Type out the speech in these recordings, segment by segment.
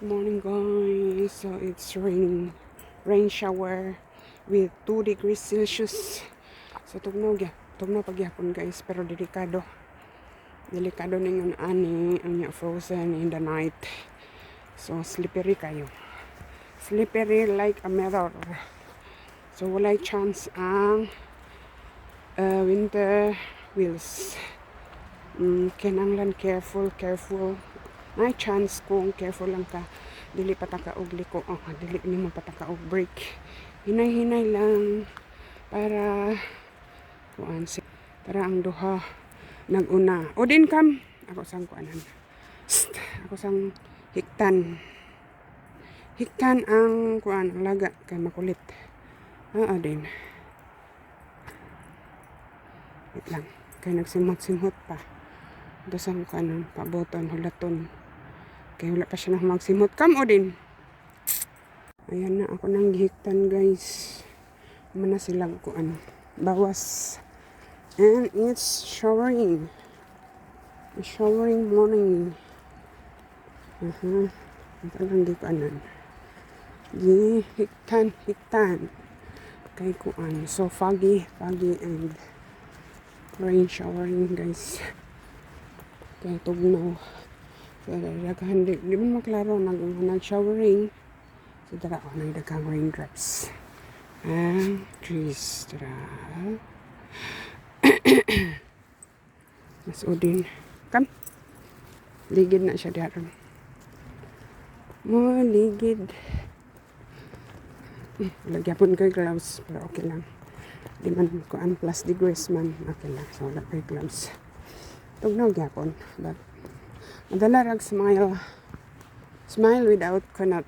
Morning guys, so it's raining, rain shower with 2 degrees Celsius. So tugnaw pagyapon guys, pero delikado ningon ani ang frozen in the night. So slippery kayo, slippery like a mirror. So walay chance ang winter wheels. Kinanglan careful. May chance kung careful lang ka, dili pataka og liko, dili nimo pataka og brake. Hinay lang para para ang duha naguna. O din kam ako sang kuanan. Ako sang hiktan ang kuan laga kay makulit. Din. Wait lang. Kay nagsimot-simot pa. Dasang kanon, paboton, hulaton. Kaya wala pa siya na magsimot. Come o din. Ayan na ako nang gihiktan guys. Mana silang kuan. Bawas. And it's showering. It's showering morning. Ito lang di kuanan. Hiktan. Kay kuan. So foggy and rain showering guys. Kaya tugnaw. So, daghan di man maklaro nag-showering. So, tara ako ng daghang raindrops. Trees. Tara. Mas udin. Come. Ligid na siya daron. Mo ligid. Lagyapon ko gloves. Pero okay lang. Di man ko an plus degrees man. Okay lang. So, wala ko gloves. Tugnaw gyapon. But, madala rag smile. Smile without cannot.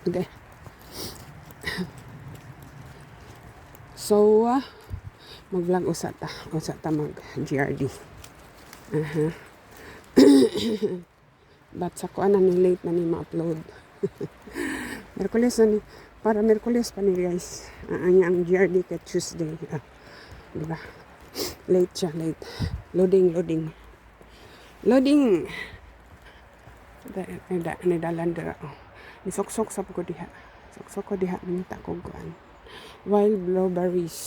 Okay. So, mag-vlog usata mag-GRD. But sa kuan na ni late na ni ma-upload. Merkulis na ni. Para Merkulis pa ni guys. Ang GRD ka Tuesday. Diba? Late siya, late. Loading. Nidalan dira. Nisoksok sa ko diha. Minta ko kuan. Wild blueberries.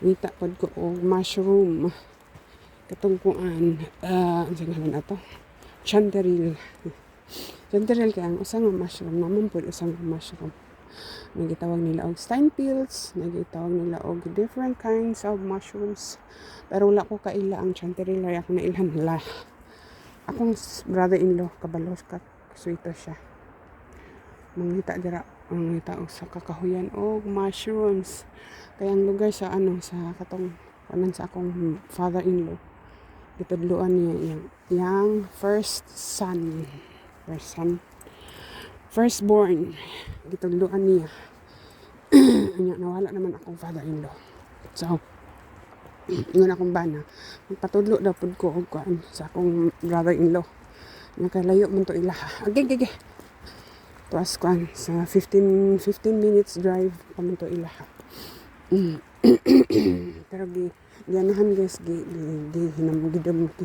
Minta pod ko og mushroom. Katong kuan. Ang na to. Chanterelle kaya ang usang mushroom. Naman pod usang mushroom. Nagitawag nila og steinpils, nagitawag nila og different kinds of mushrooms. Pero wala ko kaila ang chanterelle, ako na ilhan la. Akong brother-in-law, kabalo ka, sweeto siya. Mangita og sa kakahuyan og mushrooms. Kaya ang lugar sa sa katong kanan sa akong father-in-law. Gitudloan niya yang firstborn, gitudloan niya. Nawala naman akong father-in-law. So, ngun akong bana, magpatudlo daw pud ko og kuan sa akong brother-in-law. Nakalayo man to ilaha. Okay. Tuas kuan sa 15 minutes drive pa man to ilaha. Pero ganahan guys,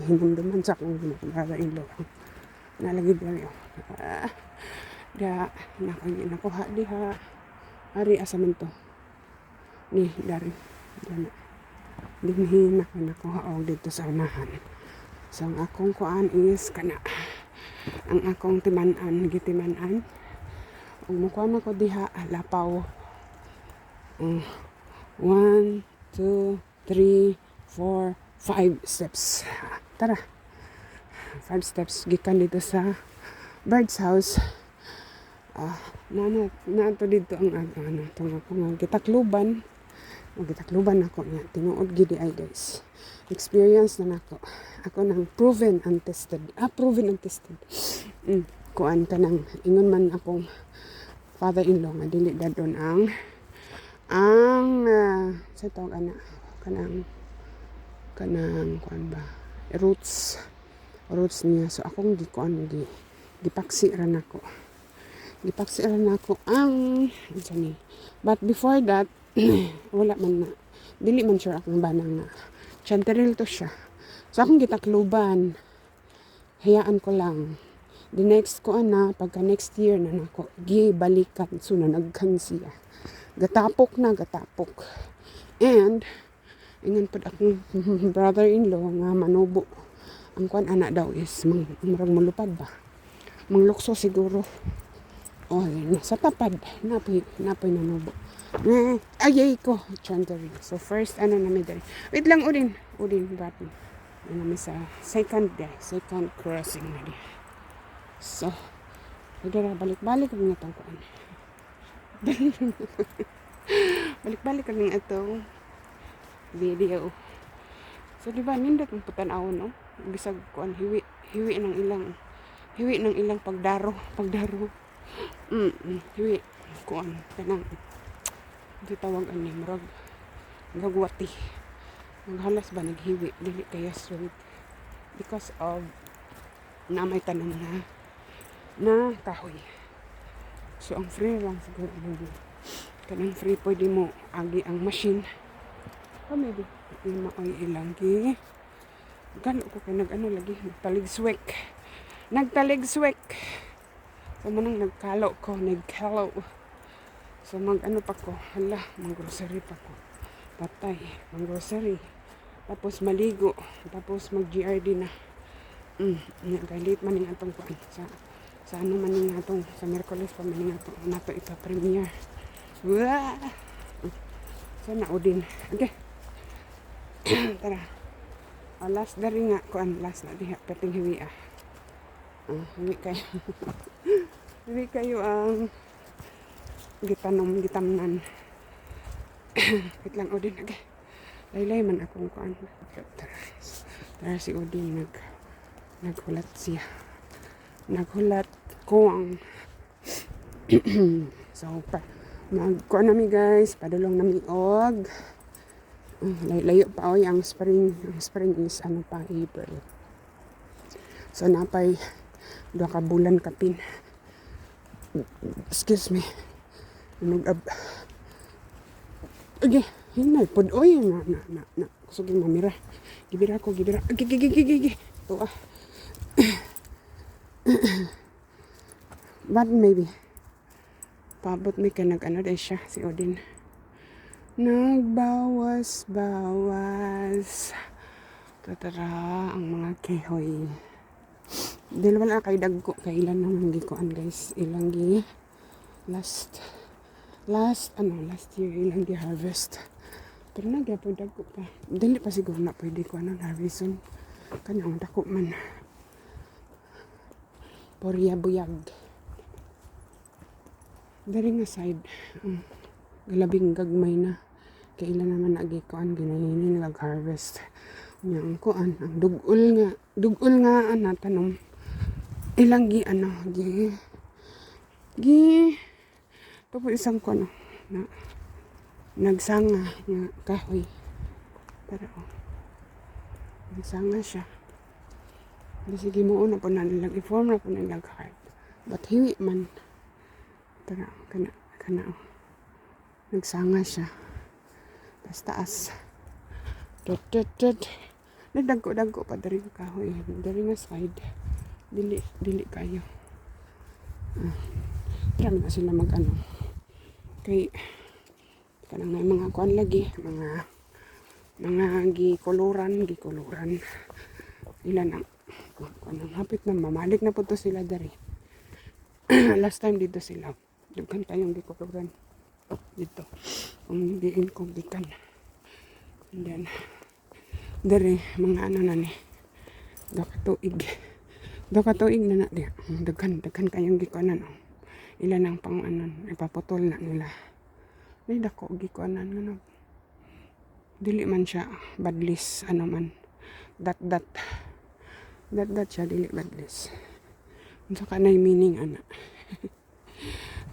hinamduman sa akong brother-in-law. Nalagi daw. Nakuha diha. Ari asa man to. Ni dari. Dana. Dinhi nakuha og dito sa unahan. So ang akong kuan is kana. Ang akong timan-an. Ug mukuha na ko diha lapaw. 1, 2, 3, 4, 5 steps. Tara. 5 steps gikan dito sa bird's house. Nato dito ang itong akong gitakluban ako niya. Tinuod gidi ay guys. Experience na nako. Ako nang proven and tested. Kuan ka nang ingon man akong father-in-law nga dili dadon ang sa tawag kanang kuan ba roots niya. So akong gipaksiran ako ang ni. But before that wala man na, dili man sure akong banang na chanterelle to siya. So akong gitakluban hayaan ko lang. The next ko pagka next year na nako, gibalikan. So na nagkan siya. Gatapok na, gatapok. And, ingan po akong brother-in-law nga manubo. Ang kuan anak daw is, marag malupad ba? Manglukso siguro. O, sa tapad. Napoy nanubo. Ayay ko. Chandari. So, first, na may dari. Wait lang, Udin, button. Namin sa second crossing na di. So, balik-balik ang nga tangkuan. Balik-balik ang itong video. So, di ba, nindot ang putan-awon, no? Bisag kuan, hiwi ng ilang pagdaro. Hiwi, kuan, kanang, ito tawag ani, marag, gagwati. Maghalas ba naghiwi, dili kaya straight. Because of, na may tanong na kahoy. So, ang free lang siguro. Kanang free, pwede mo agi ang machine. Maybe, yung maoy ilanggi. Galo ko kay lagi, nagtaligswek. So, manang nagkalo. So, pa ko, mag-grocery pa ko. Patay, mag-grocery. Tapos maligo. Tapos mag-GRD na. Galit man yung atong kuan. Sa ano man yung atong, sa Merkulis pa man yung atong, nato ipa-premiere. Wah! So, naudin. Okay. Tara. Last dari nga kuan, last na diha peting hiwi hiwi kayo. Hiwi kayo ang gitamnan. Wait lang Udin, okay. Laylay man akong kuan. Tara si Udin naghulat siya. Naghulat ko ang so magkuan nami guys, padulong nami og layo pa oy ang spring is pa April. So napay 2 ka bulan kapin. Excuse me. Okay, hinay pod oy na kusuging mamira. Gibira. Gigi. Tuwa. But maybe paabot may kanag day siya si Odin. Nagbawas. Tatara ang mga kehoy. Dili wala kay dagko kay ilan naman gikuan guys. Ilang gi last year ilang gi harvest. Pero nagyapon dagko pa. Dili pa siguro na pwede ko harveston. Kanyang dako man. Buyag. Dari nga side. Galabing gagmay na. Kailan naman nagikuan ginainin nag-harvest. Yang kuan ang dugol nga tanom. Ilang gi tapos isang kuan na nagsanga nga kahoy. Pero nagsanga siya. Sige mo una po na nilang i-form na po nilang heart. But hiwi man. Pero kana nagsanga siya. Taas. Nagdagko pa dari nga kahoy. Dari nga side. Dili kayo. Marami na sila kay kanang may mga kuan lagi. Mga gikuluran. Ilan ang hapit na mamalik na po to sila dari. Last time dito sila. Dughan tayong gikuluran. Dito. Kung diin kong gikan. And then, dari mga na ni. Dokatuig na diya. Daghan kayong gikuanan. Ilan ang pang ipaputol na nila. May dako gikuanan dili man siya badlis man. Dat siya dili badlis. Unsa ka nay meaning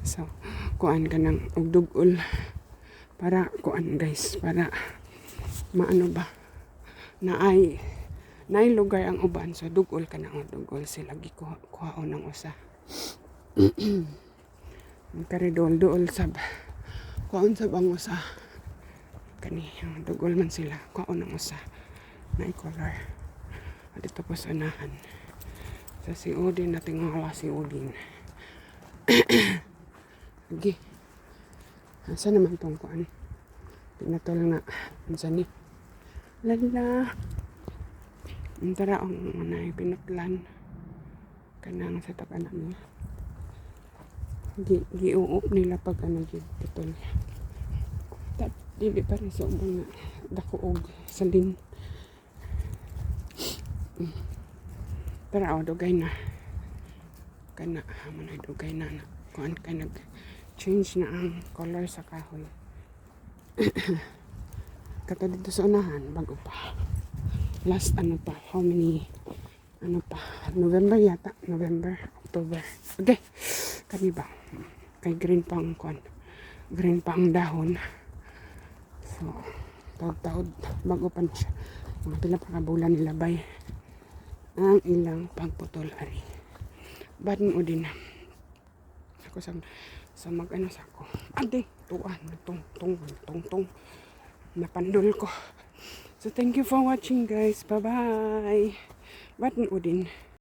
So, kuan ka ng ugdugol para kuan guys, para maano ba naay lugar ang uban, so dugol ka ng dugol sila gikuhaon ng usa. Karidol sab kuhaon sab ang usa kani dugol man sila kuhaon ng usa na color at ito po sa unahan. Sa si Udin nating ngala si Udin. Lagi. Asa naman tong kuan? Pinatol nga. Ansa ni? Lala. Tara ang manay pinutlan. Kanang sa taga namin. Giuop nila pag ano putol. Dili pa rin sa ubang nga. Dako og salin. Tara o, dugay na. Kana, manay dugay na. Kuan kay nag-change na ang color sa kahoy. Kato dito sa unahan, bago pa. Last ano pa, how many, ano pa, November yata, November, October. Okay, kani ba? Kay green pa ang kuan. Green pa ang dahon. So, taod-taod, bago pa na siya. Mga pila pa kabulan nilabay ang ilang pagputol ari. Baden o din ako sa mag-ano sa ako. Ade, tuan, tong napandol ko. So, thank you for watching guys. Bye-bye. Baden o din.